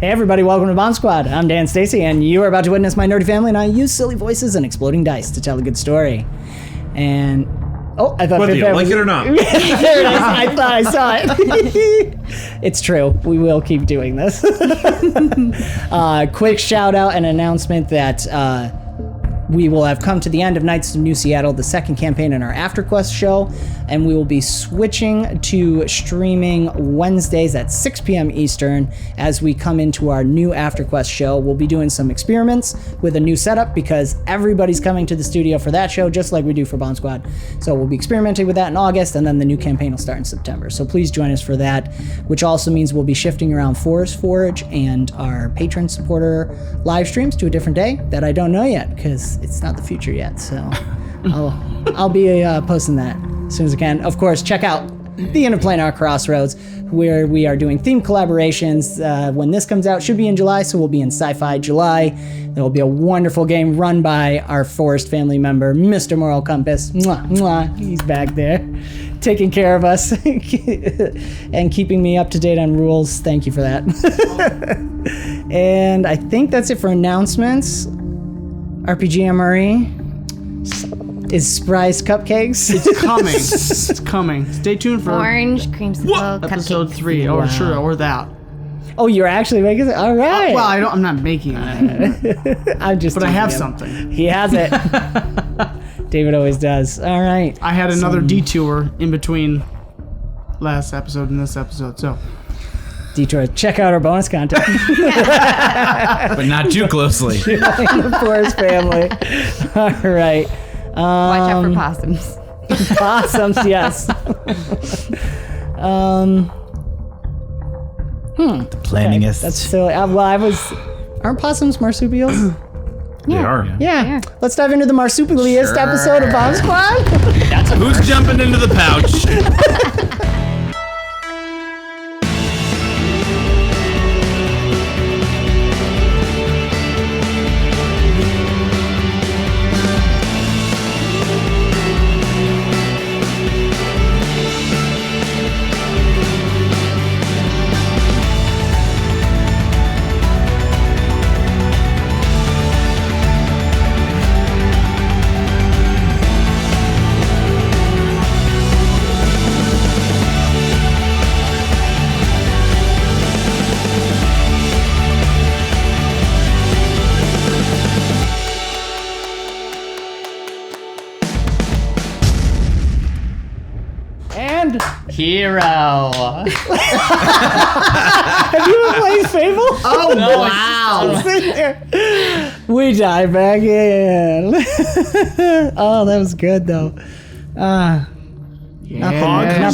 Hey everybody, welcome to BombSquad. I'm Dan Stacy, and you are about to witness my nerdy family and I use silly voices and exploding dice to tell a good story. And I thought whether you like it or not. There it is. I thought I saw it. It's true. We will keep doing this. Quick shout out and announcement that we will have come to the end of Knights of New Seattle, the second campaign in our AfterQuest show, and we will be switching to streaming Wednesdays at 6 p.m. Eastern as we come into our new AfterQuest show. We'll be doing some experiments with a new setup because everybody's coming to the studio for that show, just like we do for BombSquad. So we'll be experimenting with that in August, and then the new campaign will start in September. So please join us for that, which also means we'll be shifting around Forest Forge and our patron supporter live streams to a different day that I don't know yet because it's not the future yet. So I'll be posting that as soon as I can. Of course, check out the Interplanar Crossroads, where we are doing themed collaborations. When this comes out, should be in July, so we'll be in Sci-Fi July. There will be a wonderful game run by our Forest family member, Mr. Moral Compass. Mwah, mwah. He's back there, taking care of us and keeping me up to date on rules. Thank you for that. And I think that's it for announcements. RPG MRE is Spry's Cupcakes. It's coming. It's coming. Stay tuned for Orange creamsicle episode cupcakes. 3, or sure, or that. Oh, you're actually making it? All right. Well, I'm not making it, I'm just. but I have teasing him. something. He has it. David always does. All right. I had another detour in between last episode and this episode, so. Detour. Check out our bonus content. But not too closely. The Forest family. All right. Watch out for possums. Possums, yes. The planningest. That's silly. Aren't possums marsupials? They are. Yeah. Let's dive into the marsupialiest episode of BombSquad. Who's jumping into the pouch? Hero. Have you been playing Fable? Oh, No, wow. We dive back in. Oh, that was good though. Not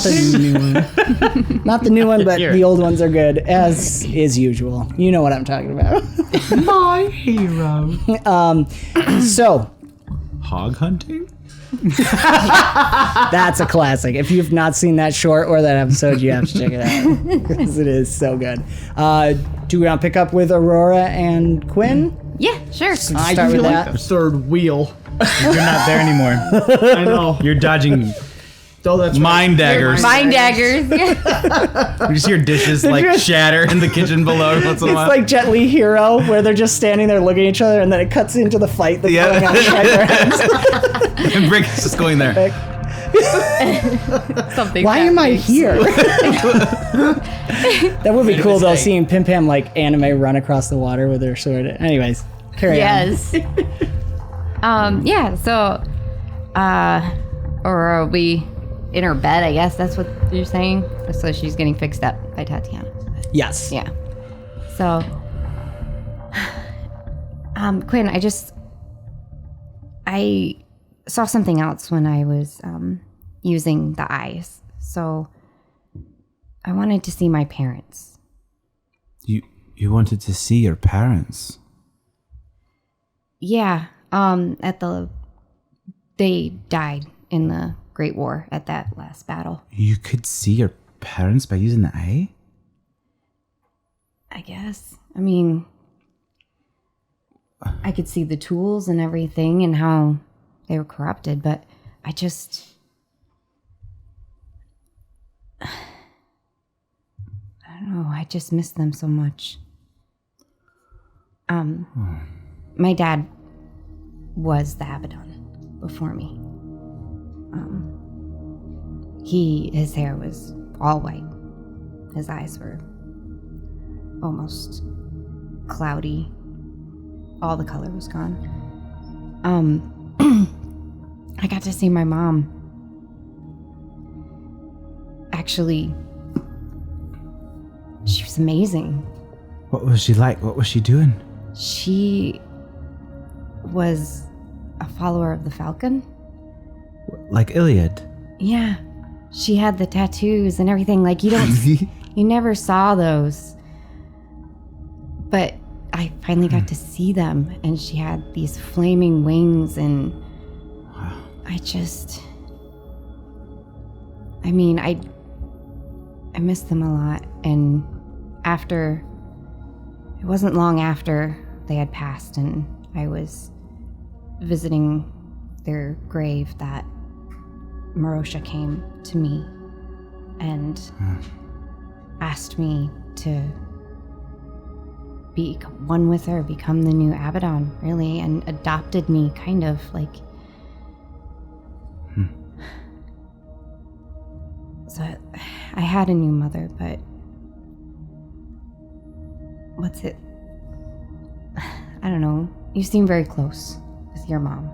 the new one. Not the new one, but the old ones are good, as is usual. You know what I'm talking about. My hero. So, Hog hunting? that's a classic. If you've not seen that short or that episode, you have to check it out because it is so good. Do we want to pick up with Aurora and Quinn? Yeah, sure. Start with that. The third wheel. You're not there anymore. I know. You're dodging Oh, that's mind daggers. Mind daggers. You just hear dishes like shatter in the kitchen below every once in a It's while. like Jet Li Hero, where they're just standing there looking at each other, and then it cuts into the fight that's going on inside their heads. And Rick is just going there. Something. Why am I here? That would be cool though, seeing Pim Pam like anime run across the water with her sword. Anyways, carry on. Yes. Yeah. So, or are we in her bed? I guess that's what you're saying. So she's getting fixed up by Tatiana. Yes. Yeah. So, Quinn, I saw something else when I was using the eyes. So I wanted to see my parents. You wanted to see your parents? Yeah. They died in the Great War at that last battle. You could see your parents by using the eye? I guess. I mean, I could see the tools and everything and how they were corrupted, but I don't know. I just miss them so much. My dad was the Abaddon before me. His hair was all white. His eyes were almost cloudy. All the color was gone. I got to see my mom. Actually, she was amazing. What was she like? What was she doing? She was a follower of the Falcon. Like Iliad? Yeah. She had the tattoos and everything. Like, you never saw those. But I finally got to see them, and she had these flaming wings, and I miss them a lot. And it wasn't long after they had passed and I was visiting their grave that Marosha came to me and asked me to be one with her, become the new Abaddon, really, and adopted me, kind of, like. So I had a new mother, but I don't know. You seem very close with your mom.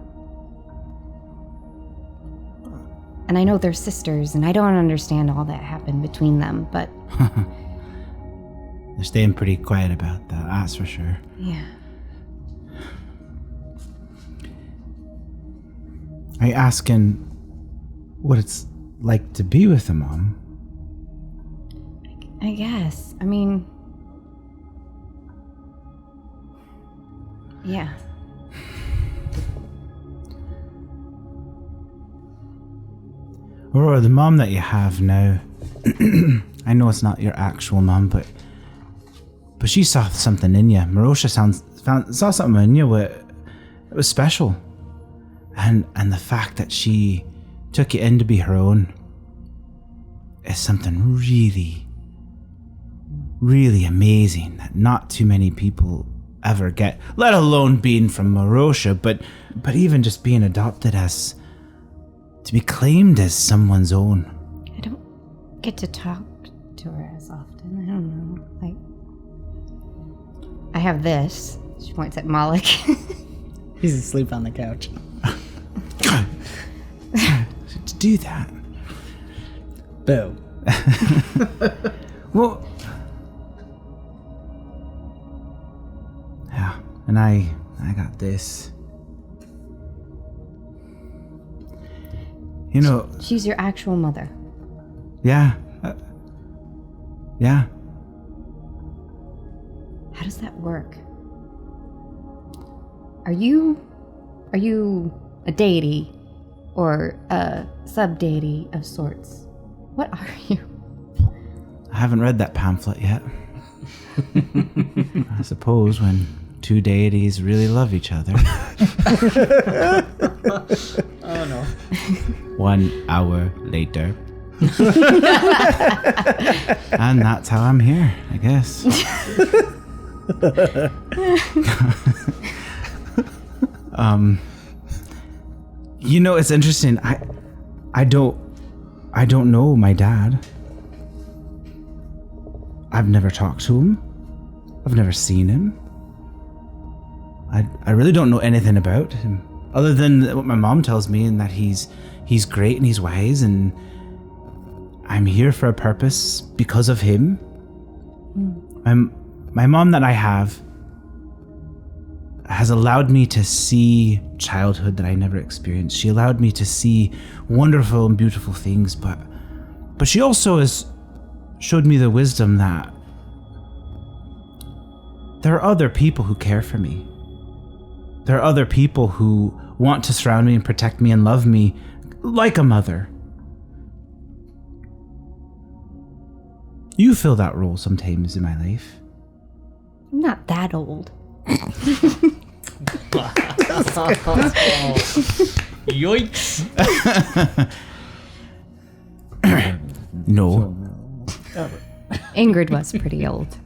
And I know they're sisters, and I don't understand all that happened between them, but... They're staying pretty quiet about that, that's for sure. Yeah. Are you asking what it's like to be with a mom? I guess. I mean... Yeah. Aurora, the mom that you have now, I know it's not your actual mom, but she saw something in you. Marosha saw something in you it was special. And the fact that she took you in to be her own is something really, really amazing that not too many people ever get, let alone being from Marosha, but even just being adopted to be claimed as someone's own. I don't get to talk to her as often. I don't know. Like, I have this. She points at Malik. He's asleep on the couch. To do that. Boo. Well, yeah, and I got this. You know, She's your actual mother. yeah, yeah. How does that work? Are you a deity or a sub-deity of sorts? What are you? I haven't read that pamphlet yet. I suppose when two deities really love each other. Oh no. 1 hour later. And that's how I'm here, I guess. You know, it's interesting. I don't know my dad. I've never talked to him. I've never seen him. I really don't know anything about him other than what my mom tells me, and that he's great and he's wise, and I'm here for a purpose because of him. My mom that I have has allowed me to see childhood that I never experienced. She allowed me to see wonderful and beautiful things, but she also has showed me the wisdom that there are other people who care for me. There are other people who want to surround me and protect me and love me like a mother. You fill that role sometimes in my life. I'm not that old. Yikes. No. Ingrid was pretty old.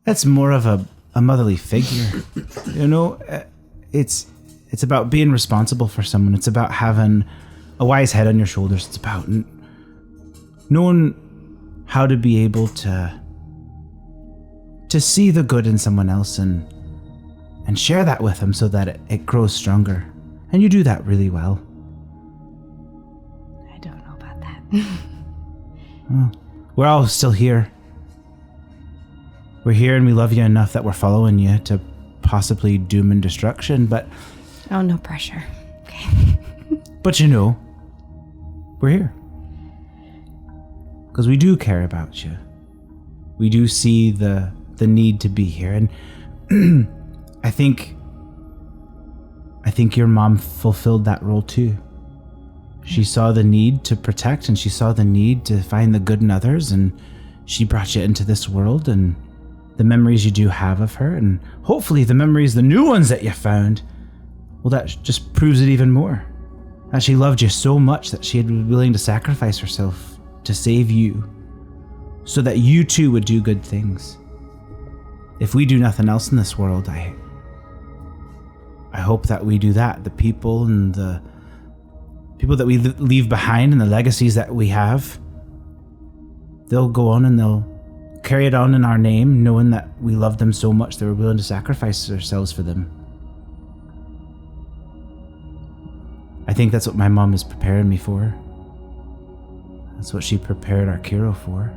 That's more of a motherly figure. You know, it's about being responsible for someone. It's about having a wise head on your shoulders. It's about knowing how to be able to see the good in someone else and share that with them so that it grows stronger. And you do that really well. I don't know about that. Well, we're all still here. We're here and we love you enough that we're following you to possibly doom and destruction, but... Oh, no pressure. Okay. But you know, we're here. Because we do care about you. We do see the need to be here. And I think your mom fulfilled that role too. She saw the need to protect and she saw the need to find the good in others, and she brought you into this world, and the memories you do have of her, and hopefully the memories, the new ones that you found, well, that just proves it even more. That she loved you so much that she had been willing to sacrifice herself to save you so that you too would do good things. If we do nothing else in this world, I hope that we do that. The people and the people that we leave behind and the legacies that we have, they'll go on and they'll carry it on in our name, knowing that we love them so much that we're willing to sacrifice ourselves for them. I think that's what my mom is preparing me for. That's what she prepared Arkiro for.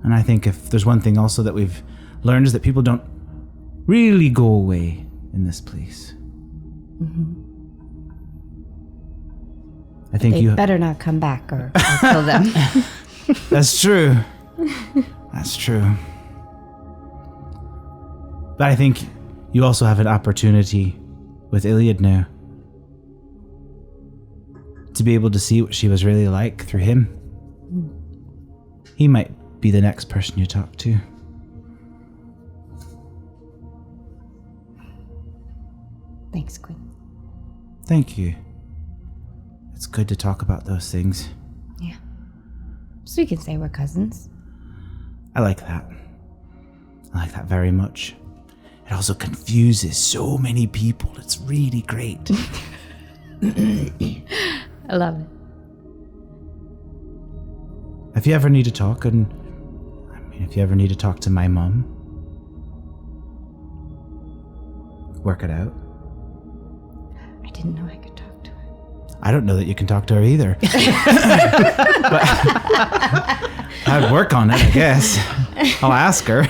And I think if there's one thing also that we've learned is that people don't really go away in this place. Mm-hmm. I think They better not come back or I'll kill them. That's true. That's true. But I think you also have an opportunity with Iliad now to be able to see what she was really like through him. He might be the next person you talk to. Thanks, Quinn. Thank you. It's good to talk about those things. Yeah. So we can say we're cousins. I like that. I like that very much. It also confuses so many people. It's really great. I love it. If you ever need to talk, if you ever need to talk to my mom, work it out. I didn't know I could talk to her. I don't know that you can talk to her either. But I'd work on it, I guess. I'll ask her.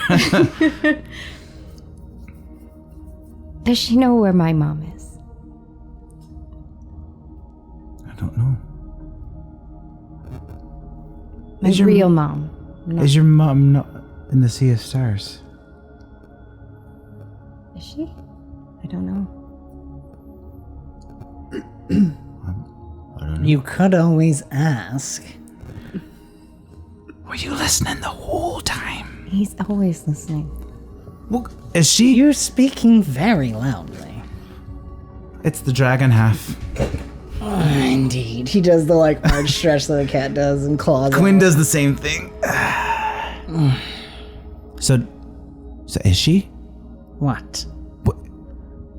Does she know where my mom is? I don't know. My real mom. Is your mom not in the Sea of Stars? Is she? I don't know. I don't know. You could always ask. Were you listening the whole time? He's always listening. Well, is she? You're speaking very loudly. It's the dragon half. Indeed. He does the arch stretch that a cat does and claws. Quinn does the same thing. So is she? What?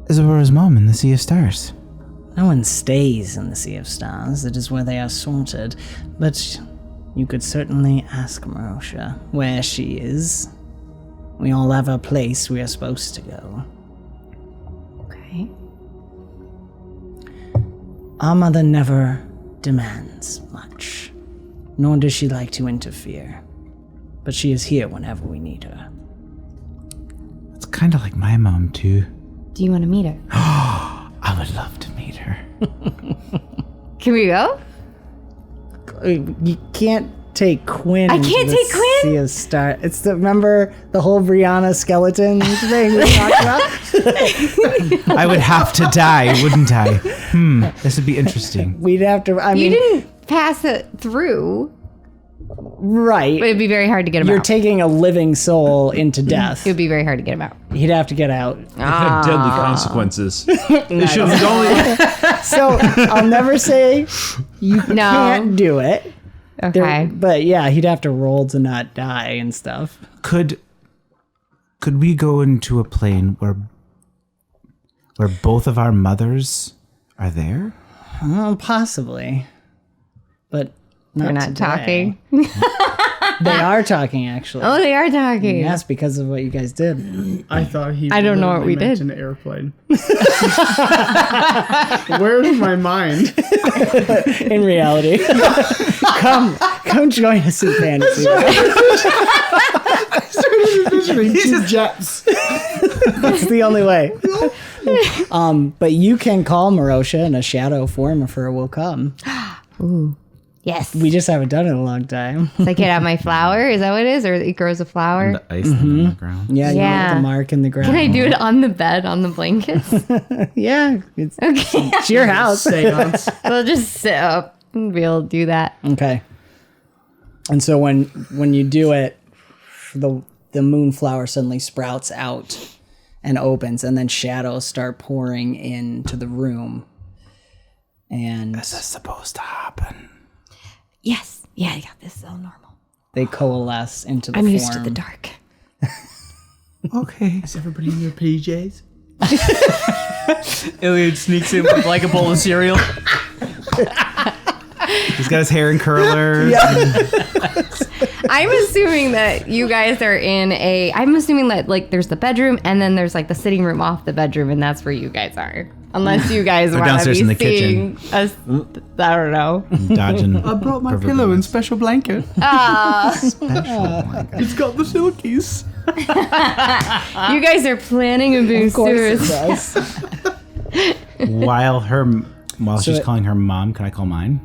Is Aurora's mom in the Sea of Stars? No one stays in the Sea of Stars. It is where they are sorted. But you could certainly ask Marosha where she is. We all have a place we are supposed to go. Okay. Our mother never demands much, nor does she like to interfere. But she is here whenever we need her. It's kind of like my mom, too. Do you want to meet her? I would love to meet her. Can we go? You can't take Quinn. I can't take Quinn? Sea of Stars. It's remember the whole Brianna skeleton thing we talked about? I would have to die, wouldn't I? This would be interesting. We'd have to. You didn't pass it through. Right. But it'd be very hard to get him You're out. taking a living soul into death. It would be very hard to get him out. He'd have to get out. It had deadly consequences. It should have only. So I'll never say you can't do it. Okay. But yeah, he'd have to roll to not die and stuff. Could we go into a plane where both of our mothers are there? Possibly. But They're not today. talking. They are talking, actually. Oh, they are talking. Yes, because of what you guys did. I thought he. I don't know what we literally did. meant an airplane. Where's my mind? In reality. come join us in fantasy. Started envisioning two jets. That's the only way. But you can call 𝑪𝒊𝒃 and a shadow form of her will come. Ooh. Yes. We just haven't done it in a long time. So I get out my flower. Is that what it is? Or it grows a flower? The ice thing on the ground. Yeah, you Yeah. get the mark in the ground. Can I do it on the bed, on the blankets? Yeah, it's Okay. your house. Seance. We'll just sit up and be able to do that. Okay. And so when you do it, the moonflower suddenly sprouts out and opens, and then shadows start pouring into the room. And Is this supposed to happen? Yes. Yeah, this is all normal. they coalesce into the I'm form. used to the dark. Okay. Is everybody in their PJs? Iliad sneaks in with like a bowl of cereal. He's got his hair in curlers. I'm assuming that you guys are I'm assuming that like there's the bedroom and then there's like the sitting room off the bedroom and that's where you guys are. Unless you guys want to downstairs be in the seeing us, I don't know. Dodging. I brought my pervert pillow and limits. special blanket. Special blanket. It's got the silkies. You guys are planning and being Of course it serious. does. While she's it- calling her mom, can I call mine?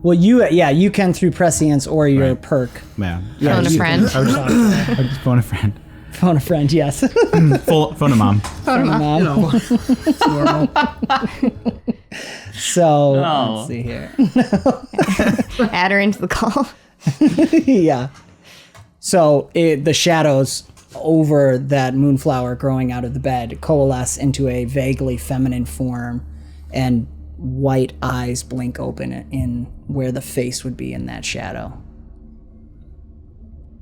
Well, you can through prescience or your Right. perk. Yeah. Phone a friend. I just phone a friend. Phone a friend, yes. Phone a mom. Phone a mom. You know, it's normal. So, let's see here. Add her into the call. Yeah. So the shadows over that moonflower growing out of the bed coalesce into a vaguely feminine form, and white eyes blink open in where the face would be in that shadow.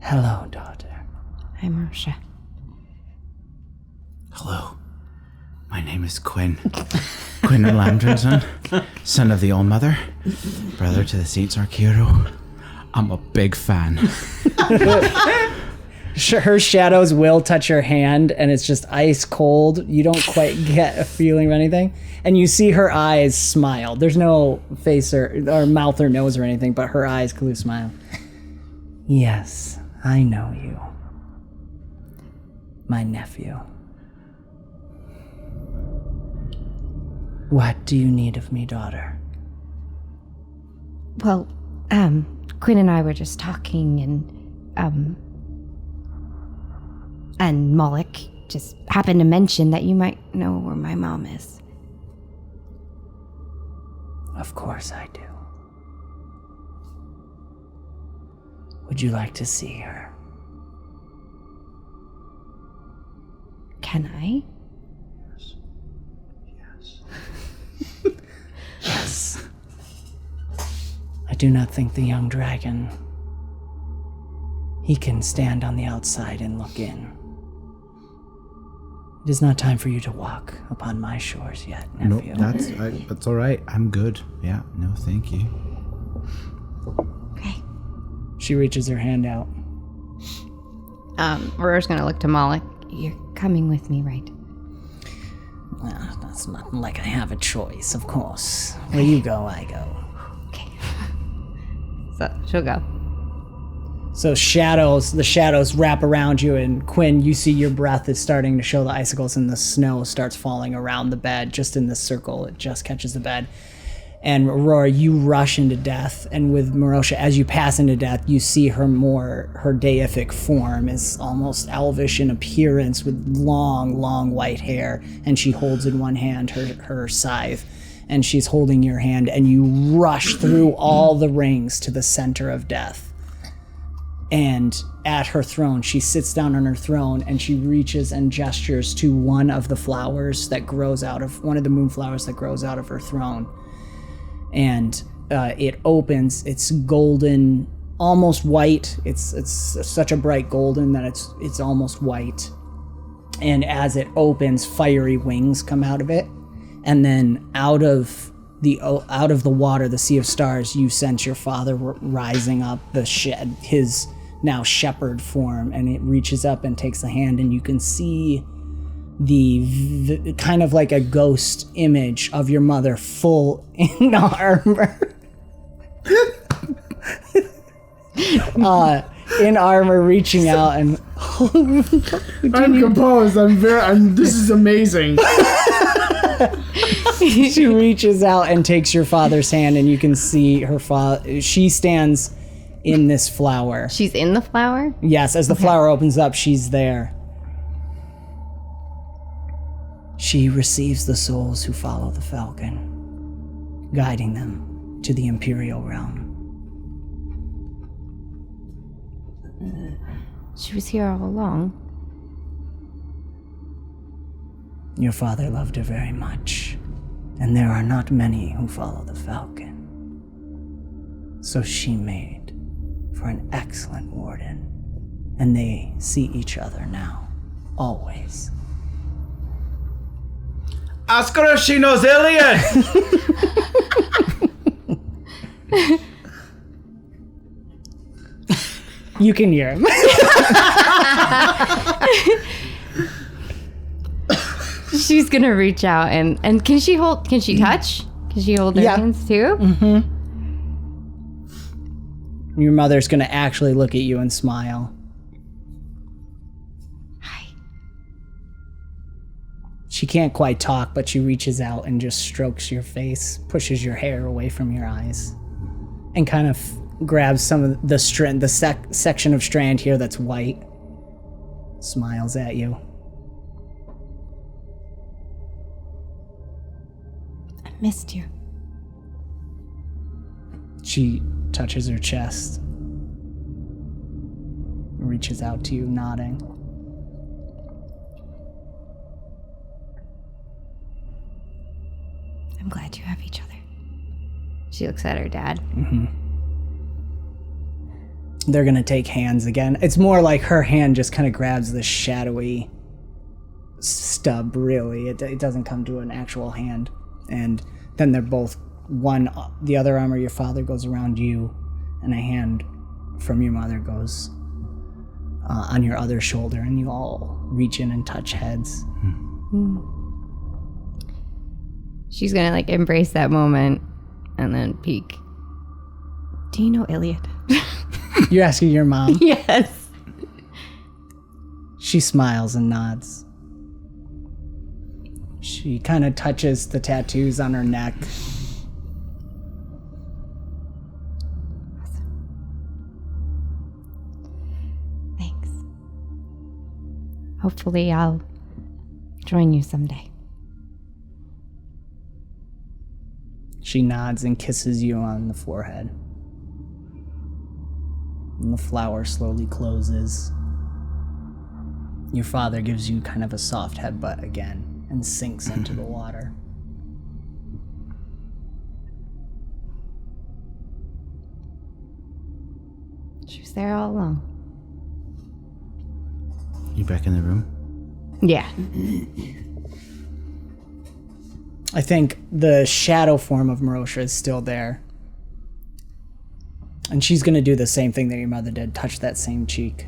Hello, daughter. I'm Marsha. Hello. My name is Quinn. Quinn Landrinson, son of the All Mother, brother to the 𝑑𝒐𝒏𝒄𝒂. I'm a big fan. Her shadows will touch your hand, and it's just ice cold. You don't quite get a feeling of anything. And you see her eyes smile. There's no face or mouth or nose or anything, but her eyes clearly smile. Yes, I know you. My nephew. What do you need of me, daughter? Well, Quinn and I were just talking and Moloch just happened to mention that you might know where my mom is. Of course I do. Would you like to see her? Can I? Yes. I do not think the young dragon, he can stand on the outside and look in. It is not time for you to walk upon my shores yet, No, nephew. that's all right. I'm good. Yeah, no, thank you. Okay. She reaches her hand out. Aurora's gonna look to Moloch. You're coming with me, right? Well, that's not like I have a choice, of course. Where you go, I go. Okay. So she'll go. So the shadows wrap around you, and Quinn, you see your breath is starting to show the icicles, and the snow starts falling around the bed, just in this circle. It just catches the bed. And Aurora, you rush into death, and with 𝑪𝒊𝒃, as you pass into death, you see her deific form is almost elvish in appearance, with long white hair, and she holds in one hand her scythe, and she's holding your hand, and you rush through all the rings to the center of death. And at her throne, she sits down on her throne, and she reaches and gestures to one of the moonflowers that grows out of her throne. And it opens. It's golden, almost white. It's such a bright golden that it's almost white. And as it opens, fiery wings come out of it, and then out of the water, the sea of stars, you sense your father rising up, his now shepherd form, and it reaches up and takes the hand, and you can see the kind of like a ghost image of your mother, full in armor. In armor, reaching out and I'm composed. This is amazing. She reaches out and takes your father's hand, and you can see her father. She stands in this flower. She's in the flower? Yes, as the flower opens up, she's there. She receives the souls who follow the falcon, guiding them to the Imperial realm. She was here all along. Your father loved her very much, and there are not many who follow the falcon. So she made for an excellent warden, and they see each other now, always. Ask her if she knows Iliad! You can hear him. She's gonna reach out and can she touch? Can she hold their hands too? Mm-hmm. Your mother's gonna actually look at you and smile. Hi. She can't quite talk, but she reaches out and just strokes your face, pushes your hair away from your eyes, and kind of grabs some of the strand, section of strand here that's white. Smiles at you. I missed you. She touches her chest, reaches out to you, nodding. I'm glad you have each other. She looks at her dad. Mm-hmm. They're gonna take hands again. It's more like her hand just kind of grabs the shadowy stub, really. It doesn't come to an actual hand. And then they're both, the other arm of your father goes around you, and a hand from your mother goes on your other shoulder, and you all reach in and touch heads. She's gonna like embrace that moment and then peek. Do you know Iliad? You're asking your mom? Yes. She smiles and nods. She kind of touches the tattoos on her neck. Thanks. Hopefully I'll join you someday. She nods and kisses you on the forehead. And the flower slowly closes. Your father gives you kind of a soft headbutt again and sinks into the water. She was there all along. You back in the room? Yeah. I think the shadow form of Marosha is still there. And she's going to do the same thing that your mother did, touch that same cheek.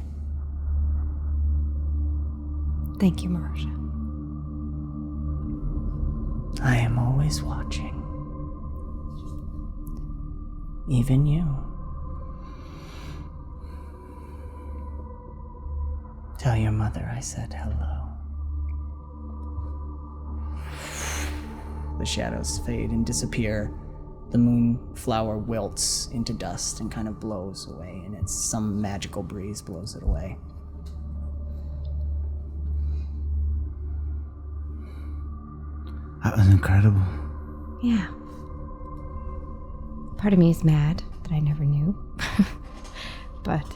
Thank you, Marosha. I am always watching. Even you. Tell your mother I said hello. The shadows fade and disappear. The moonflower wilts into dust and kind of blows away, and it's some magical breeze blows it away. That was incredible. Yeah. Part of me is mad that I never knew. But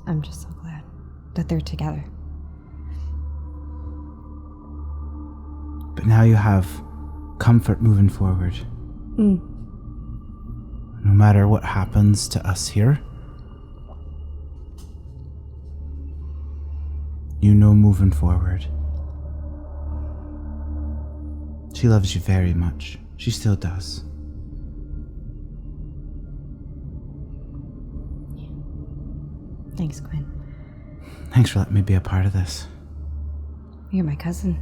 I'm just so glad that they're together. But now you have comfort moving forward. No matter what happens to us here, you know moving forward. She loves you very much. She still does. Thanks, Quinn. Thanks for letting me be a part of this. You're my cousin.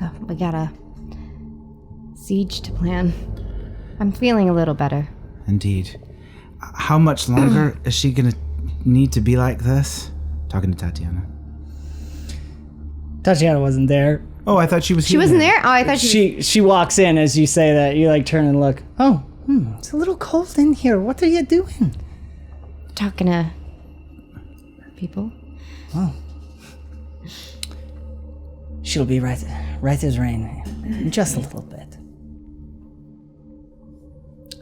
So, we got a siege to plan. I'm feeling a little better. Indeed. How much longer is she gonna need to be like this? Talking to Tatiana. Tatiana wasn't there. Oh, I thought she was here. She wasn't there? Oh, I thought She walks in as you say that. You like turn and look. Oh, it's a little cold in here. What are you doing? talking to people. Oh. She'll be right as rain in just a little bit.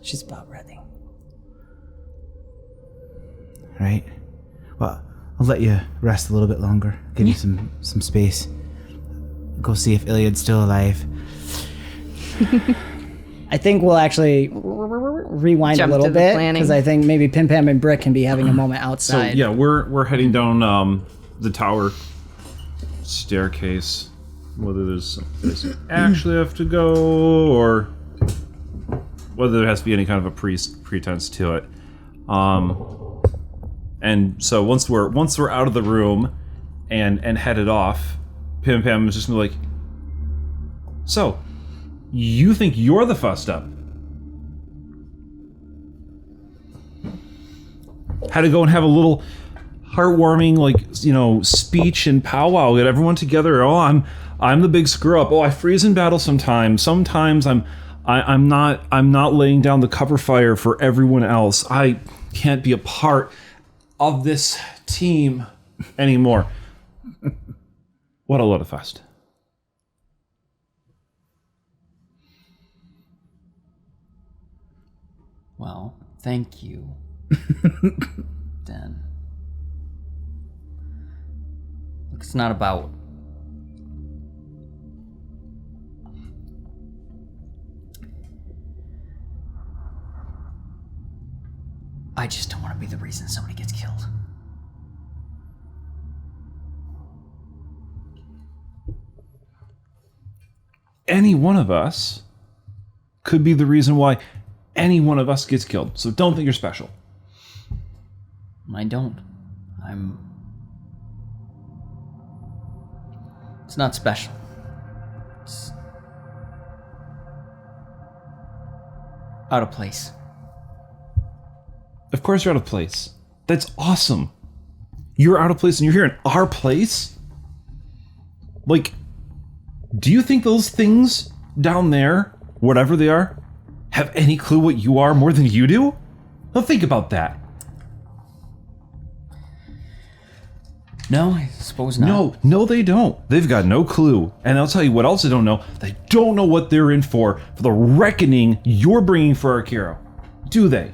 She's about ready. Right. Well, I'll let you rest a little bit longer. Give you some space. Go see if Iliad's still alive. I think we'll actually rewind a little bit because I think maybe Pim Pam and Brick can be having a moment outside. So yeah, we're heading down the tower staircase. Whether there's actually have to go or whether there has to be any kind of a pretense to it. And so once we're out of the room and headed off, Pim Pam is just gonna be like, so you think you're the fussed up? Had to go and have a little heartwarming, speech and powwow, get everyone together. Oh, I'm the big screw up. Oh, I freeze in battle sometimes. Sometimes I'm not laying down the cover fire for everyone else. I can't be a part of this team anymore. What a load of fuss. Well, thank you. Then. Look, it's not about... I just don't want to be the reason somebody gets killed. Any one of us could be the reason why any one of us gets killed. So don't think you're special. I don't. It's not special. It's out of place. Of course you're out of place. That's awesome. You're out of place and you're here in our place? Like, do you think those things down there, whatever they are, have any clue what you are more than you do? Now think about that. No, I suppose not. No, they don't. They've got no clue. And I'll tell you what else they don't know. They don't know what they're in for the reckoning you're bringing for our hero. Do they?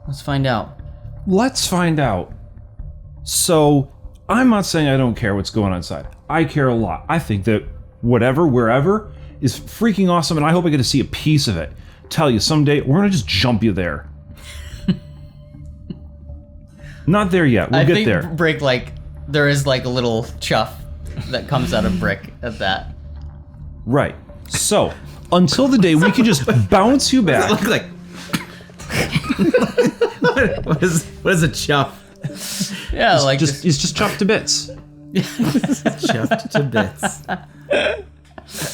Let's find out. Let's find out. So, I'm not saying I don't care what's going on inside. I care a lot. I think that whatever, wherever, is freaking awesome, and I hope I get to see a piece of it. Tell you, someday, we're gonna just jump you there. Not there yet. We'll get there. Brick, there is a little chuff that comes out of Brick at that. Right. So, until the day we can just bounce you back. Look like. What is a chuff? Yeah, it's just chuffed to bits. Chuffed to bits.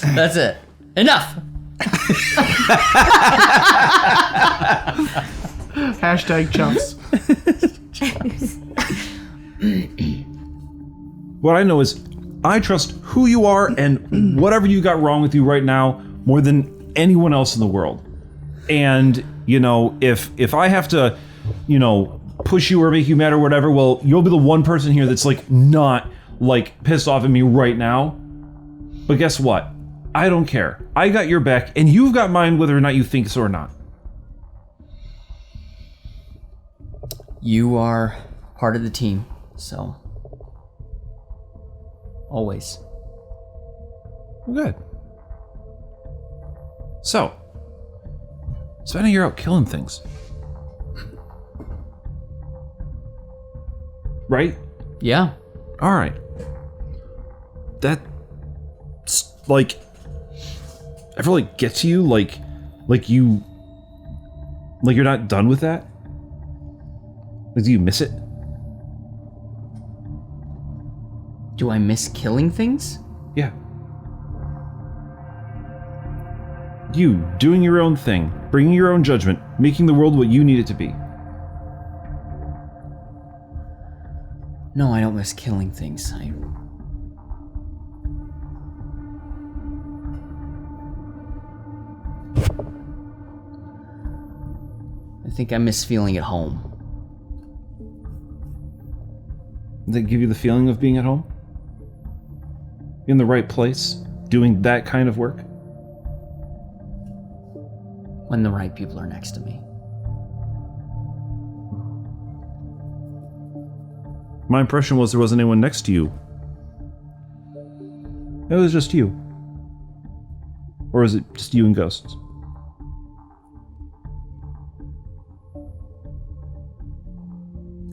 That's it. Enough. Hashtag chuffs. What I know is I trust who you are and whatever you got wrong with you right now more than anyone else in the world. And, if I have to, push you or make you mad or whatever, well, you'll be the one person here that's not pissed off at me right now. But guess what? I don't care. I got your back and you've got mine whether or not you think so or not. You are part of the team, so always. Good. So, spending a year out killing things. Right? Yeah. All right. That's like ever like get to you like you're not done with that? Like, do you miss it? Do I miss killing things? Yeah. You doing your own thing, bringing your own judgment, making the world what you need it to be. No, I don't miss killing things. I think I miss feeling at home. Does that give you the feeling of being at home? In the right place, doing that kind of work? When the right people are next to me. My impression was there wasn't anyone next to you. It was just you. Or is it just you and ghosts?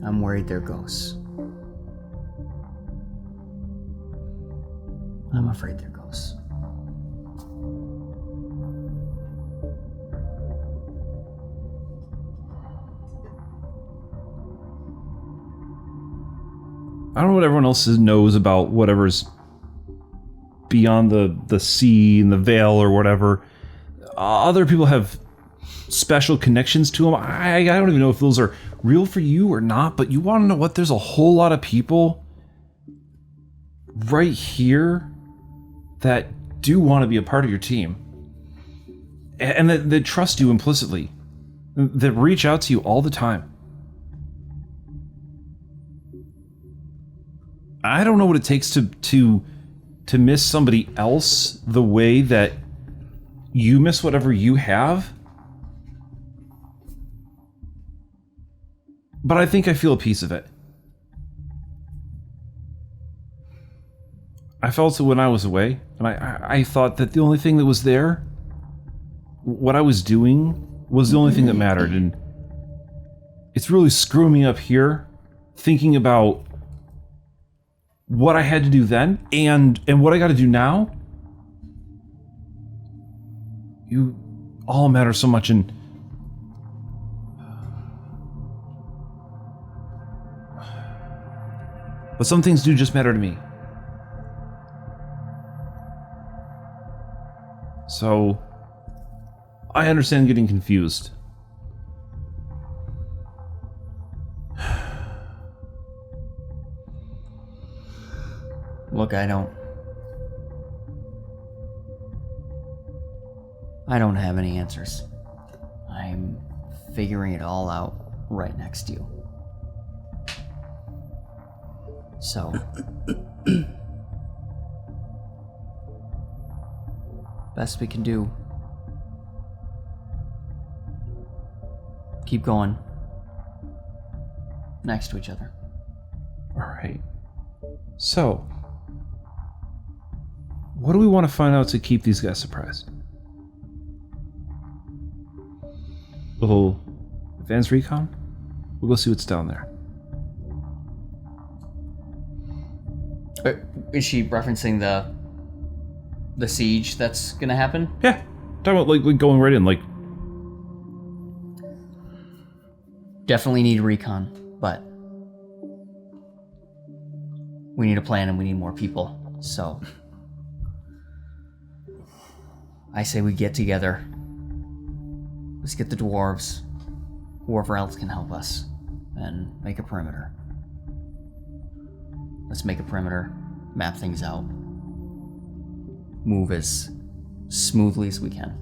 I'm worried they're ghosts. I'm afraid they're ghosts. I don't know what everyone else knows about whatever's beyond the sea and the veil or whatever. Other people have special connections to them. I don't even know if those are real for you or not, but you want to know what? There's a whole lot of people right here that do want to be a part of your team. And that trust you implicitly. That reach out to you all the time. I don't know what it takes to miss somebody else the way that you miss whatever you have. But I think I feel a piece of it. I felt it when I was away, and I thought that the only thing that was there, what I was doing, was the only thing that mattered, and it's really screwing me up here, thinking about what I had to do then, and what I got to do now. You all matter so much, and but some things do just matter to me. So, I understand getting confused. Look, I don't have any answers. I'm figuring it all out right next to you. So, best we can do. Keep going. Next to each other. All right. So, what do we want to find out to keep these guys surprised? Little advanced recon? We'll go see what's down there. Is she referencing the siege that's gonna happen? Yeah. Talking about like going right in, like. Definitely need recon, but we need a plan and we need more people. So I say we get together. Let's get the dwarves, whoever else can help us, and make a perimeter. Let's make a perimeter, map things out, move as smoothly as we can.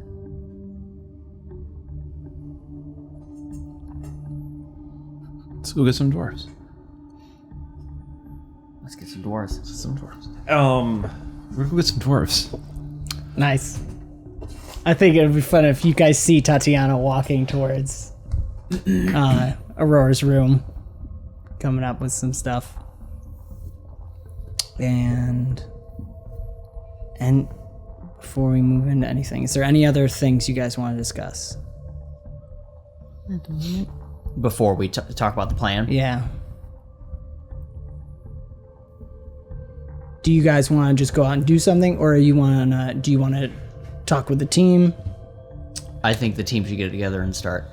Let's go get some dwarves. Let's get some dwarves. We're gonna go get some dwarves. Nice. I think it would be fun if you guys see Tatiana walking towards Aurora's room coming up with some stuff. And before we move into anything, is there any other things you guys want to discuss? Before we talk about the plan. Yeah. Do you guys want to just go out and do something, or do you want to talk with the team? I think the team should get together and start.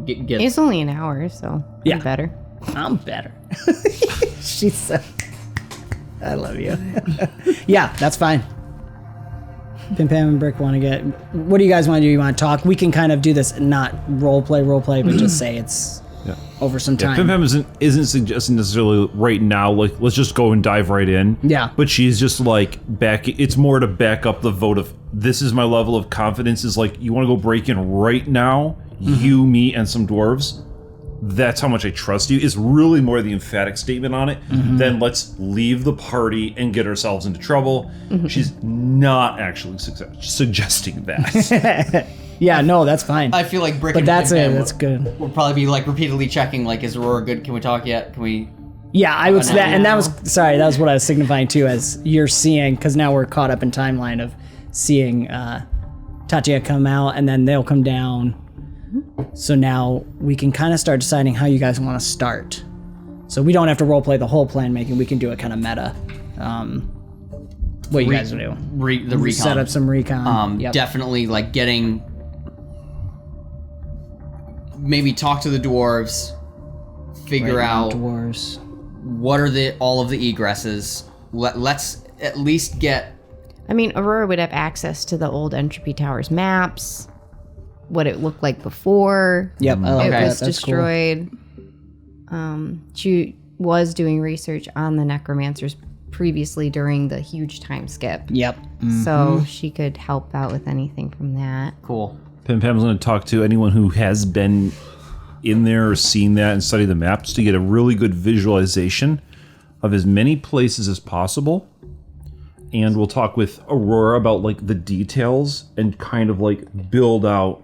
Get It's only an hour, so Yeah. I'm better. I'm better. She said, I love you. Yeah, that's fine. Pim Pam and Brick want to get... What do you guys want to do? You want to talk? We can kind of do this, not role play, but just say it's over some time. Pim Pam isn't suggesting necessarily right now, like, let's just go and dive right in. Yeah. But she's just like, it's more to back up the vote of, this is my level of confidence, is like, you want to go break in right now, you, me, and some dwarves. That's how much I trust you. Is really more the emphatic statement on it than let's leave the party and get ourselves into trouble. She's not actually suggesting that. Yeah, no, that's fine. I feel like Brick But and that's Pim it. Pam That's good. We'll probably be like repeatedly checking, like, is Aurora good? Can we talk yet? Can we... Yeah, I would say that, and that was what I was signifying too, as you're seeing, because now we're caught up in timeline of seeing Tatya come out, and then they'll come down. So now we can kind of start deciding how you guys want to start. So we don't have to roleplay the whole plan making. We can do it kind of meta. What you guys do? The recon. Set up some recon. Yep. Definitely, like, getting... Maybe talk to the dwarves. Figure out dwarves. what are all of the egresses. Let's at least get... I mean, Aurora would have access to the old Entropy Towers maps, what it looked like before Yep, I like it that. was That's cool. destroyed. She was doing research on the necromancers previously during the huge time skip. Yep. So she could help out with anything from that. Cool. Pim Pam's going to talk to anyone who has been in there or seen that and study the maps to get a really good visualization of as many places as possible. And we'll talk with Aurora about, like, the details and kind of, like, build out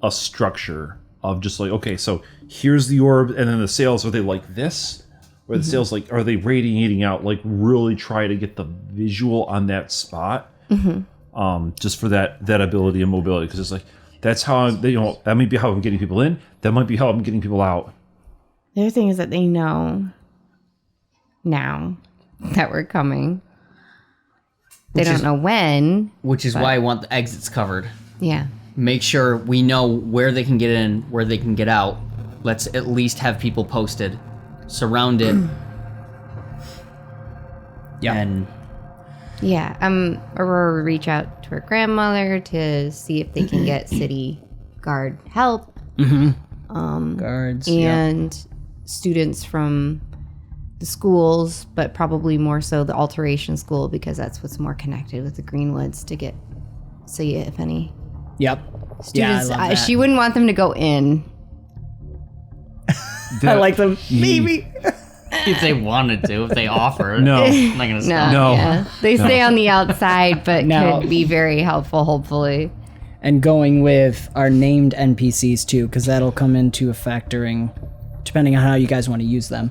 a structure of just like, okay, so here's the orb, and then the sails, are they like this? Or the sails, like, are they radiating out? Like, really try to get the visual on that spot. Just for that ability and mobility, because it's like, that's how that might be how I'm getting people in. That might be how I'm getting people out. The other thing is that they know now that we're coming. They don't know when. Which is why I want the exits covered. Yeah. Make sure we know where they can get in, where they can get out. Let's at least have people posted. Surround it. Yeah. And Yeah. Aurora would reach out to her grandmother to see if they can get city guard help. Guards. And students from the schools, but probably more so the alteration school, because that's what's more connected with the Greenwoods, to see if any Yep. students. Yeah, I love that. She wouldn't want them to go in. I like them. Maybe. if they wanted to, if they offer. No. I'm not going to stop. No. Yeah. They stay on the outside, but No. could be very helpful, hopefully. And going with our named NPCs too, because that'll come into a factoring, depending on how you guys want to use them.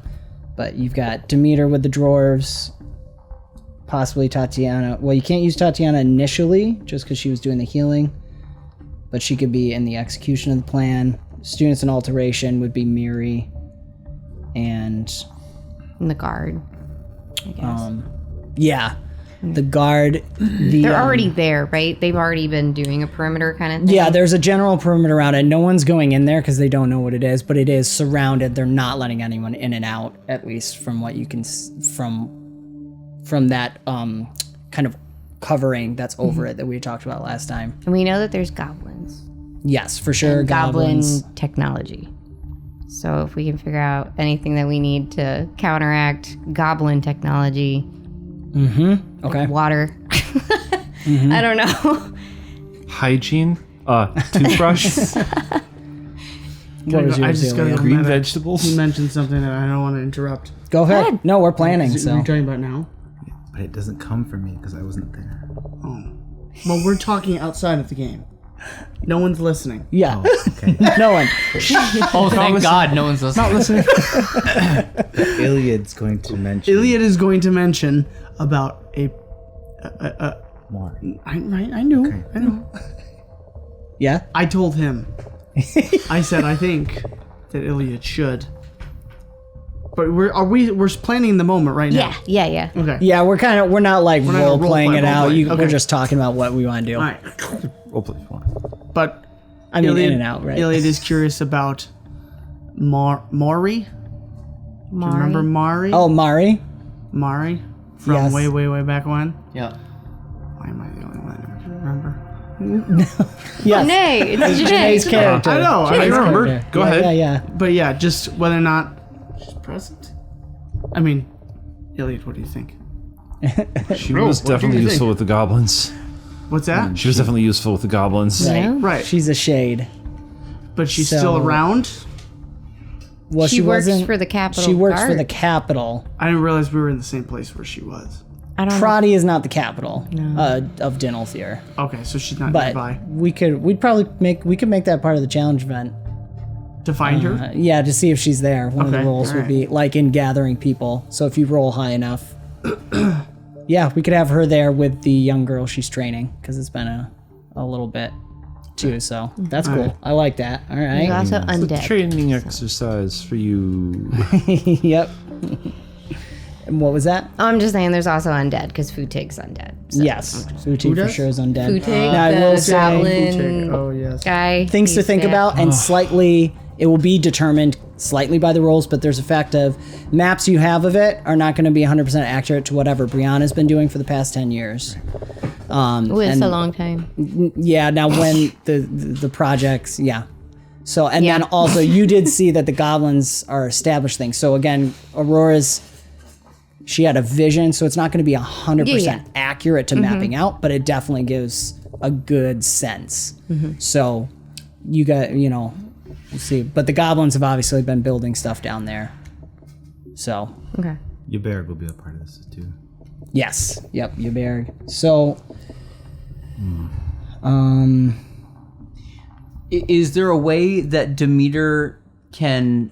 But you've got Demeter with the dwarves, possibly Tatiana. Well, you can't use Tatiana initially, just because she was doing the healing. But she could be in the execution of the plan. Students in alteration would be Miri and And the guard, I guess. yeah, the guard. They're already there, right? They've already been doing a perimeter kind of thing. Yeah, there's a general perimeter around it. No one's going in there because they don't know what it is, but it is surrounded. They're not letting anyone in and out, at least from what you can from that kind of covering that's over it that we talked about last time. And we know that there's goblins. Yes, for sure. And goblin Goblins. technology. So if we can figure out anything that we need to counteract goblin technology, Okay. water, I don't know. Hygiene, toothbrush, What was I yours, just gotta Ilya? go green meta. vegetables. You mentioned something that I don't want to interrupt. Go ahead. No, we're planning. Are So you talking about now? But it doesn't come from me because I wasn't there. Oh. Well, we're talking outside of the game. No one's listening. Yeah. Okay. No one. Oh, thank God no one's listening. Not listening. Iliad's going to mention. Iliad is going to mention about a more. I knew. Okay. I know. Yeah. I told him. I said I think that Iliad should. But we're planning the moment right now. Yeah. Okay. Yeah, we're not like not role playing it out. role-playing. We're Okay. just talking about what we want to do. All right. Roleplay fun. But I mean, Iliad, in and out, right? Iliad is curious about Mari. Do you remember Mari? Oh, Mari. Mari from Yes. way back when. Yeah. Why am I the only one who can remember? Yes. Nay, it's Janae's Janae. character. I know. I remember. Go ahead. Yeah. But yeah, just whether or not she's present. I mean, Iliad, what do you think? She Bro, was what do definitely you useful think? with the goblins. What's that? She was definitely useful with the goblins. Right. Yeah. Right. She's a shade. But she's So- still around. Well, She works wasn't- for the Capitol She works for Guard. the capital. I didn't realize we were in the same place where she was. I don't know. Prati is not the capital of `ď𝒂𝒂𝒂𝒂𝒂𝒂𝒂𝒂. Okay, so she's not But nearby. we could make that part of the challenge event. To find her? Yeah, to see if she's there. One of the Okay, roles would alright. be like in gathering people. So if you roll high enough, yeah, we could have her there with the young girl she's training because it's been a little bit too. So that's cool. I like that. All There's right. also It's a undead. training exercise for you. Yep. And what was that? I'm just saying there's also undead because Futig's undead. So. Yes, Futig for does? sure is undead. Futig, Now, I will the say Goblin Oh, yes. guy. things to he's think there. about, and slightly it will be determined slightly by the rolls, but there's a fact of maps you have of it are not going to be 100% accurate to whatever Brianna's been doing for the past 10 years. Ooh, it's and- a long time. Yeah, now when the projects, yeah. So, and Yeah. then also you did see that the goblins are established things. So again, Aurora's, she had a vision, so it's not going to be 100% Yeah. accurate to mapping out, but it definitely gives a good sense. So you got, we'll see. But the goblins have obviously been building stuff down there. So, Okay. 𝑦𝒑𝒂𝒄𝒂 will be a part of this too. yes. Yep, 𝑦𝒑𝒂𝒄𝒂. So, Is there a way that Demeter can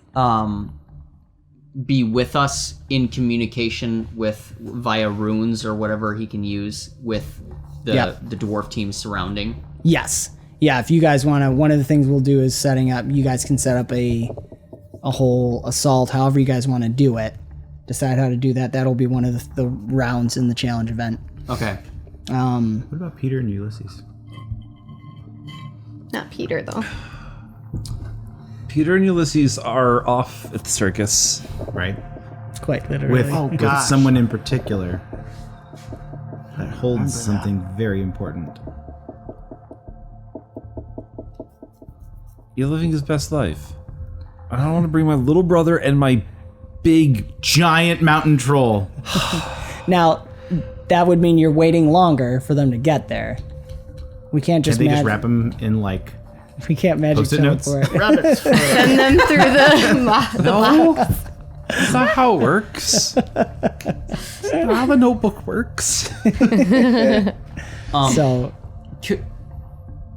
be with us in communication with via runes or whatever he can use with the Yep. the dwarf team surrounding? yes. Yeah, if you guys want to, one of the things we'll do is setting up, you guys can set up a whole assault, however you guys want to do it. Decide how to do that. That'll be one of the rounds in the challenge event. Okay. What about Peter and Ulysses? Not Peter though. Peter and Ulysses are off at the circus. Right. Quite literally. With gosh. someone in particular that holds something very important. You're living his best life. I don't want to bring my little brother and my big. Giant mountain troll. Now, that would mean you're waiting longer for them to get there. We can't just Can they just wrap him in like we can't magic Post-it notes? teleport. Rabbits. Send them through the No, that's not how it works. That's not how the notebook works. So,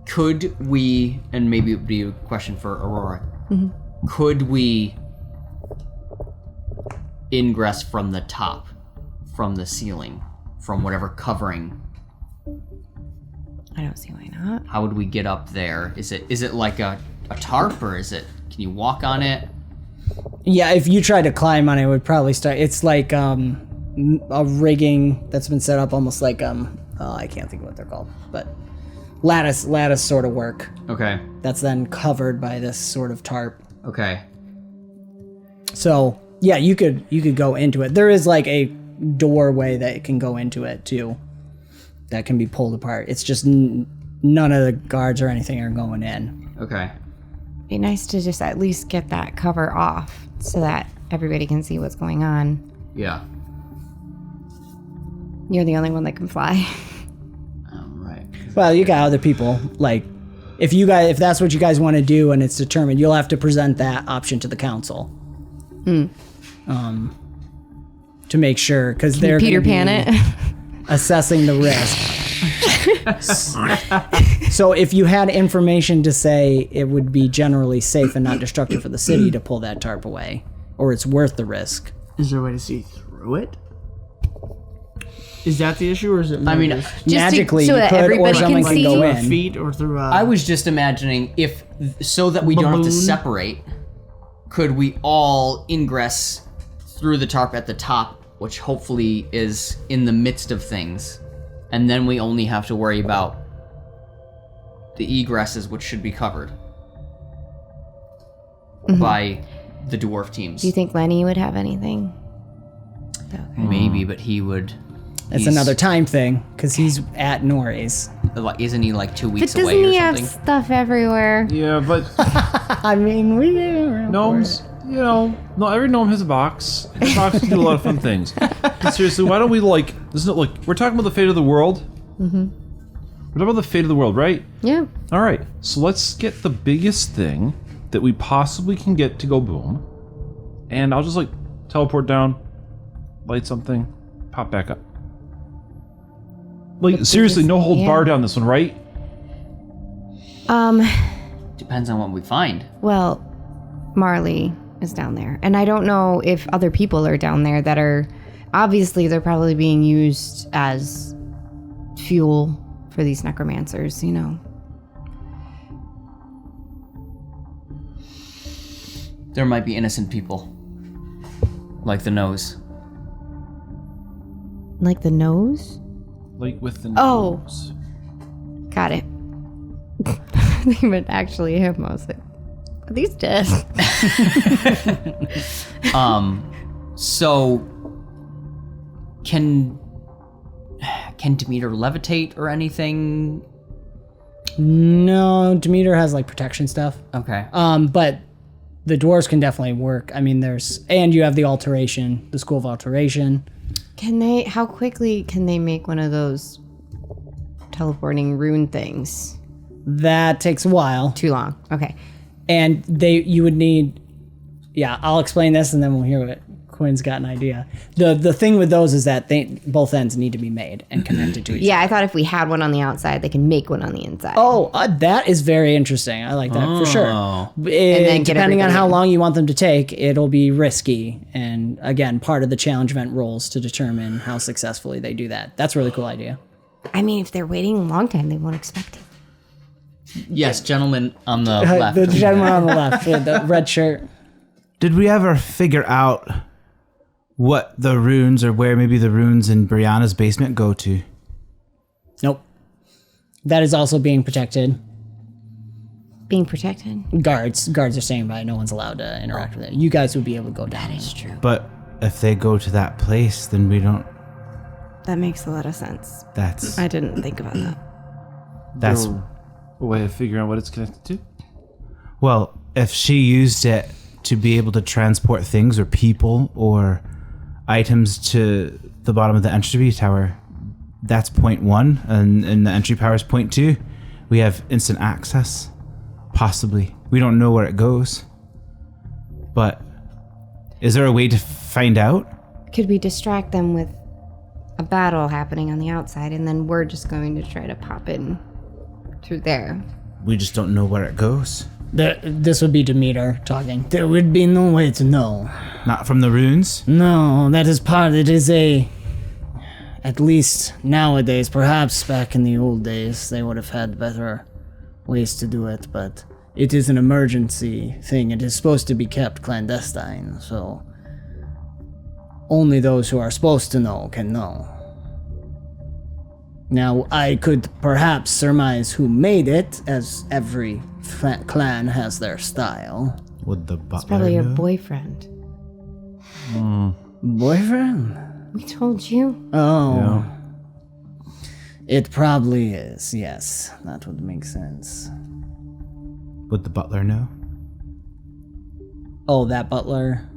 Could we, and maybe it would be a question for Aurora, could we ingress from the top, from the ceiling, from whatever covering? I don't see why not. How would we get up there? Is it like a tarp, or is it, can you walk on it? yeah, if you tried to climb on it, it would probably start. It's like a rigging that's been set up almost like I can't think of what they're called, but lattice sort of work. Okay. That's then covered by this sort of tarp. Okay. So yeah, you could go into it. There is like a doorway that can go into it too, that can be pulled apart. It's just none of the guards or anything are going in. Okay. Be nice to just at least get that cover off so that everybody can see what's going on. Yeah. You're the only one that can fly. All right. Well, you got other people. Like, if that's what you guys want to do and it's determined, you'll have to present that option to the council. To make sure, because they're Peter gonna Pan be it. assessing the risk. So if you had information to say it would be generally safe and not destructive for the city to pull that tarp away, or it's worth the risk. Is there a way to see through it? Is that the issue, or is it? I mean, Magically, so you that could, or everybody someone can can see? go through in. a feet or through a? I was just imagining if, so that we don't have to Balloon? separate, could we all ingress through the tarp at the top, which hopefully is in the midst of things, and then we only have to worry about the egresses, which should be covered by the dwarf teams. Do you think Lenny would have anything? Okay. Maybe, but he would. It's another time thing, because he's at Nori's. Isn't he like 2 But weeks doesn't away or he have something? stuff everywhere? Yeah, but I mean, we gnomes, you know, no, every gnome has a box. And the box can do a lot of fun things. But seriously, why don't we isn't it we're talking about the fate of the world? Mm-hmm. We're talking about the fate of the world, right? Yeah. All right, so let's get the biggest thing that we possibly can get to go boom. And I'll just teleport down, light something, pop back up. Seriously, no hold bar down this one, right? Depends on what we find. Well, Marley is down there. And I don't know if other people are down there that are... Obviously, they're probably being used as fuel for these necromancers, you know. There might be innocent people. Like the nose. Like the nose? With the Oh. gnomes. Got it. They would actually have most of it. Are these dead? So can Demeter levitate or anything? No, Demeter has protection stuff. Okay. But the dwarves can definitely work. I mean, and you have the alteration, the School of Alteration. How quickly can they make one of those teleporting rune things? That takes a while. Too long. Okay. And you would need, I'll explain this and then we'll hear what Quinn's got an idea. The thing with those is that both ends need to be made and connected to each other. Yeah, I thought if we had one on the outside, they can make one on the inside. Oh, that is very interesting. I like that for sure. then get Depending on everybody how in. long you want them to take, it'll be risky. And again, part of the challenge event rolls to determine how successfully they do that. That's a really cool idea. I mean, if they're waiting a long time, they won't expect it. Yes, gentleman on the left. The gentleman on the left, with the red shirt. Did we ever figure out what the runes or where maybe the runes in Brianna's basement go to? Nope. That is also being protected. Being protected? Guards are staying by. No one's allowed to interact with it. You guys would be able to go down. That is true. But if they go to that place, then we don't. That makes a lot of sense. That's I didn't think about that. that's A way of figuring out what it's connected to? well. If she used it to be able to transport things or people or items to the bottom of the entry tower, that's point 1, and the entry power is point 2. We have instant access, possibly. We don't know where it goes, but is there a way to find out? Could we distract them with a battle happening on the outside, and then we're just going to try to pop in through there? We just don't know where it goes. This would be Demeter talking. There would be no way to know. Not from the runes? No, that is part. It is at least nowadays, perhaps back in the old days, they would have had better ways to do it, but it is an emergency thing. It is supposed to be kept clandestine, so only those who are supposed to know can know. Now, I could perhaps surmise who made it, as every clan has their style. Would the butler It's probably your know? boyfriend. Boyfriend? We told you. Oh. It probably is, yes. That would make sense. Would the butler know? Oh, that butler?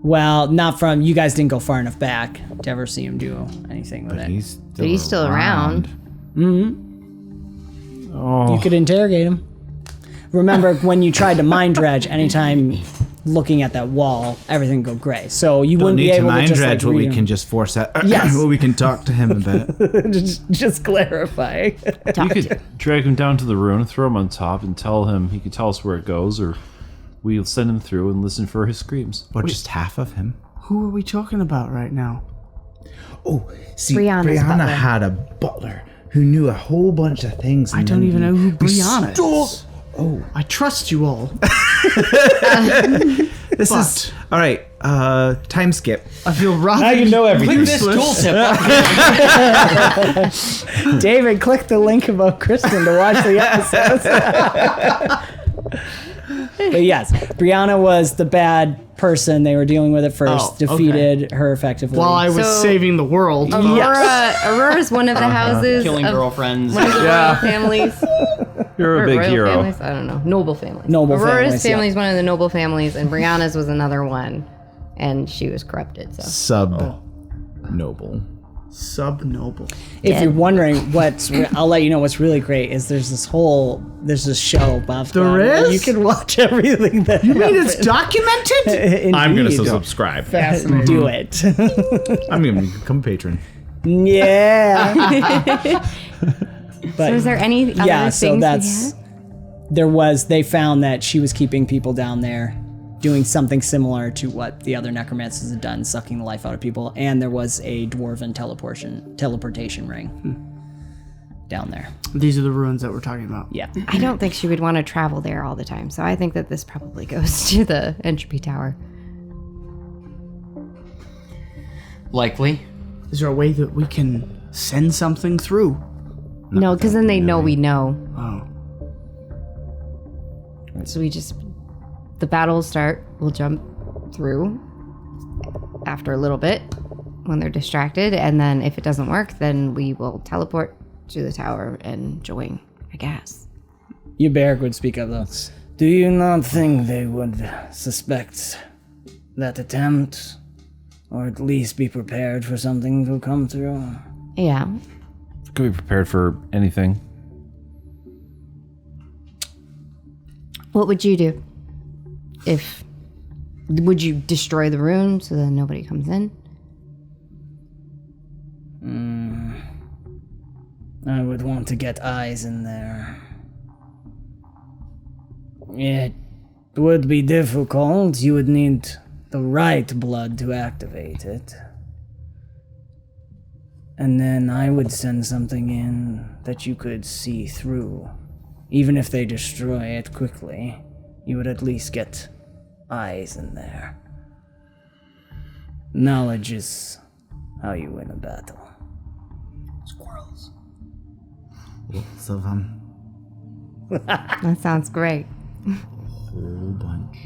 Well, not from... You guys didn't go far enough back to ever see him do anything with it. He's still around. You could interrogate him. Remember when you tried to mind dredge, anytime looking at that wall, everything go gray. So you Don't wouldn't be need to able to mind just dredge like what we read can just force out. Yes. What we can talk to him about. just clarify. You could drag him down to the ruin, throw him on top, and tell him he could tell us where it goes, or we'll send him through and listen for his screams. Or just half of him. Who are we talking about right now? Oh, see, Brianna's Brianna butler. had a butler who knew a whole bunch of things. I don't even know who Brianna stole- is. Oh, I trust you all. this is all right. Time skip. I feel rather Now you know everything. Click this tooltip. David, click the link about Kristen to watch the episodes. But yes, Brianna was the bad person. They were dealing with it first, Oh, okay. defeated her effectively. While I was So- saving the world. Aurora's one of the houses Killing of girlfriends. one of the royal families. You're Or a big royal hero. families? I don't know. Noble families. Noble Aurora's families, yeah. family is one of the noble families, and Brianna's was another one, and she was corrupted. So Sub noble. Sub-noble. if you're wondering I'll let you know what's really great is there's this show, BombSquad. There where is? You can watch everything that I mean, it's documented? I'm gonna Indeed. subscribe. Do it. I'm gonna become a patron. Yeah. But So is there any other yeah, things so we that's had? they found that she was keeping people down there doing something similar to what the other necromancers had done, sucking the life out of people, and there was a dwarven teleportation ring down there. These are the ruins that we're talking about. Yeah. I don't think she would want to travel there all the time, so I think that this probably goes to the entropy tower. Likely. Is there a way that we can send something through? No, because then they know we know. Oh. So the battle will start. We'll jump through after a little bit when they're distracted, and then if it doesn't work, then we will teleport to the tower and join, I guess. 𝑦𝒑𝒏𝒄𝒂 would speak of those. Do you not think they would suspect that attempt? Or at least be prepared for something to come through? Yeah. Could be prepared for anything. What would you do? Would you destroy the room so that nobody comes in? I would want to get eyes in there. It would be difficult. You would need the right blood to activate it. And then I would send something in that you could see through. Even if they destroy it quickly, you would at least get eyes in there. Knowledge is how you win a battle. Squirrels. Lots of them. That sounds great. Whole bunch.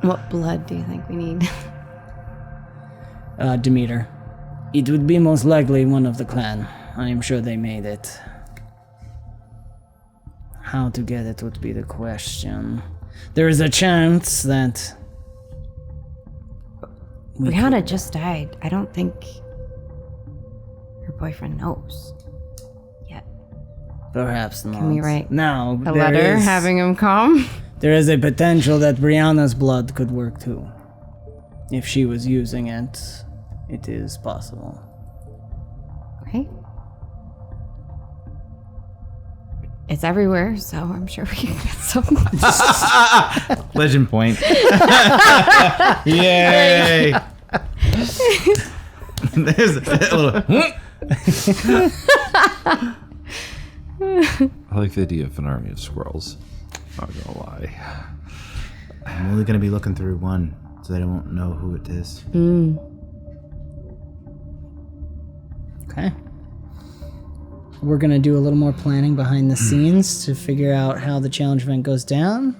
What blood do you think we need? Demeter. It would be most likely one of the clan. I am sure they made it. How to get it would be the question. There is a chance that... Brianna just died. I don't think her boyfriend knows yet. Perhaps not. Can we write Now, a letter having him come? there is a potential that Brianna's blood could work too. If she was using it, it is possible. Okay. It's everywhere, so I'm sure we can get some. Legend point. Yay! There's a little. I like the idea of an army of squirrels. Not gonna lie. I'm only gonna be looking through one, so that I won't know who it is. Okay. We're going to do a little more planning behind the scenes to figure out how the challenge event goes down.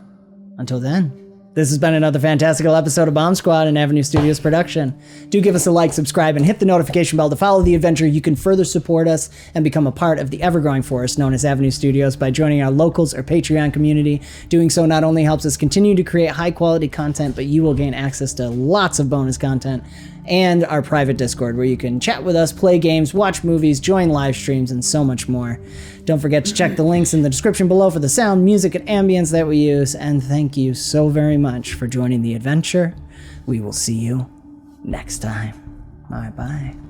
Until then, this has been another fantastical episode of BombSquad, an Avenue Studios production. Do give us a like, subscribe, and hit the notification bell to follow the adventure. You can further support us and become a part of the ever-growing force known as Avenue Studios by joining our locals or Patreon community. Doing so not only helps us continue to create high-quality content, but you will gain access to lots of bonus content and our private Discord where you can chat with us, play games, watch movies, join live streams, and so much more. Don't forget to check the links in the description below for the sound, music, and ambience that we use, and thank you so very much for joining the adventure. We will see you next time. Bye-bye.